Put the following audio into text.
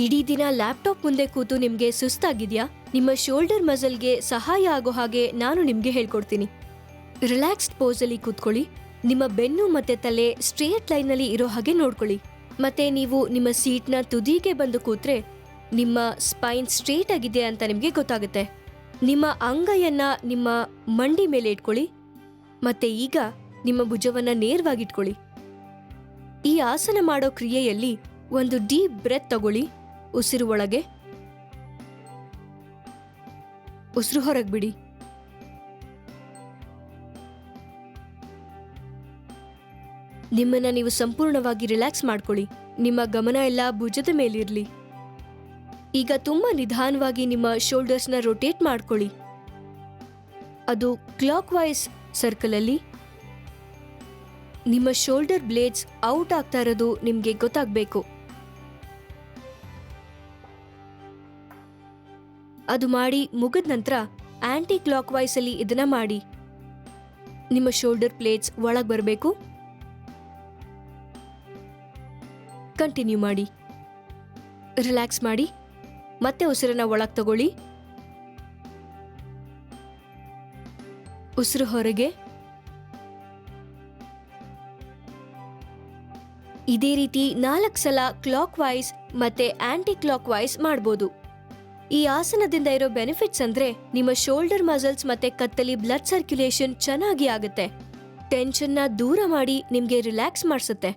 ಇಡೀ ದಿನ ಲ್ಯಾಪ್ಟಾಪ್ ಮುಂದೆ ಕೂತು ನಿಮ್ಗೆ ಸುಸ್ತಾಗಿದ್ಯಾ? ನಿಮ್ಮ ಶೋಲ್ಡರ್ ಮಸಲ್ಗೆ ಸಹಾಯ ಆಗೋ ಹಾಗೆ ನಾನು ನಿಮ್ಗೆ ಹೇಳ್ಕೊಡ್ತೀನಿ. ರಿಲ್ಯಾಕ್ಸ್ಡ್ ಪೋಸಲ್ಲಿ ಕೂತ್ಕೊಳ್ಳಿ. ನಿಮ್ಮ ಬೆನ್ನು ಮತ್ತೆ ತಲೆ ಸ್ಟ್ರೇಟ್ ಲೈನಲ್ಲಿ ಇರೋ ಹಾಗೆ ನೋಡ್ಕೊಳ್ಳಿ. ಮತ್ತೆ ನೀವು ನಿಮ್ಮ ಸೀಟ್ನ ತುದಿಗೆ ಬಂದು ಕೂತ್ರೆ ನಿಮ್ಮ ಸ್ಪೈನ್ ಸ್ಟ್ರೇಟ್ ಆಗಿದೆ ಅಂತ ನಿಮ್ಗೆ ಗೊತ್ತಾಗುತ್ತೆ. ನಿಮ್ಮ ಅಂಗೈಯನ್ನ ನಿಮ್ಮ ಮಂಡಿ ಮೇಲೆ ಇಟ್ಕೊಳ್ಳಿ. ಮತ್ತೆ ಈಗ ನಿಮ್ಮ ಭುಜವನ್ನ ನೇರವಾಗಿಟ್ಕೊಳ್ಳಿ. ಈ ಆಸನ ಮಾಡೋ ಕ್ರಿಯೆಯಲ್ಲಿ ಒಂದು ಡೀಪ್ ಬ್ರೆತ್ ತಗೊಳ್ಳಿ. ಉಸಿರು ಒಳಗೆ, ಉಸಿರು ಹೊರಗೆ ಬಿಡಿ. ನಿಮ್ಮನ್ನ ನೀವು ಸಂಪೂರ್ಣವಾಗಿ ರಿಲ್ಯಾಕ್ಸ್ ಮಾಡ್ಕೊಳ್ಳಿ. ನಿಮ್ಮ ಗಮನ ಎಲ್ಲ ಭುಜದ ಮೇಲಿರ್ಲಿ. ಈಗ ತುಂಬಾ ನಿಧಾನವಾಗಿ ನಿಮ್ಮ ಶೋಲ್ಡರ್ಸ್ನ ರೊಟೇಟ್ ಮಾಡ್ಕೊಳ್ಳಿ. ಅದು ಕ್ಲಾಕ್ ವೈಸ್ ಸರ್ಕಲ್ ಅಲ್ಲಿ. ನಿಮ್ಮ ಶೋಲ್ಡರ್ ಬ್ಲೇಡ್ಸ್ ಔಟ್ ಆಗ್ತಾ ಇರೋದು ನಿಮ್ಗೆ ಗೊತ್ತಾಗಬೇಕು. ಅದು ಮಾಡಿ ಮುಗಿದ ನಂತರ ಆಂಟಿ ಕ್ಲಾಕ್ ವೈಸ್ ಅಲ್ಲಿ ಇದನ್ನ ಮಾಡಿ. ನಿಮ್ಮ ಶೋಲ್ಡರ್ ಪ್ಲೇಟ್ಸ್ ಒಳಗೆ ಬರಬೇಕು. ಕಂಟಿನ್ಯೂ ಮಾಡಿ. ರಿಲ್ಯಾಕ್ಸ್ ಮಾಡಿ. ಮತ್ತೆ ಉಸಿರನ್ನ ಒಳಗೆ ತಗೊಳ್ಳಿ. ಉಸಿರು ಹೊರಗೆ. ಇದೇ ರೀತಿ 4 ಸಲ ಕ್ಲಾಕ್ ವೈಸ್ ಮತ್ತೆ ಆಂಟಿ ಕ್ಲಾಕ್ ವೈಸ್ ಮಾಡ್ಬೋದು. ಈ ಆಸನದಿಂದ ಇರೋ ಬೆನಿಫಿಟ್ಸ್ ಅಂದ್ರೆ ನಿಮ್ಮ ಶೋಲ್ಡರ್ ಮಸಲ್ಸ್ ಮತ್ತೆ ಕತ್ತಲ್ಲಿ ಬ್ಲಡ್ ಸರ್ಕ್ಯುಲೇಷನ್ ಚೆನ್ನಾಗಿ ಆಗುತ್ತೆ. ಟೆನ್ಷನ್ನ ದೂರ ಮಾಡಿ ನಿಮ್ಗೆ ರಿಲ್ಯಾಕ್ಸ್ ಮಾಡಿಸುತ್ತೆ.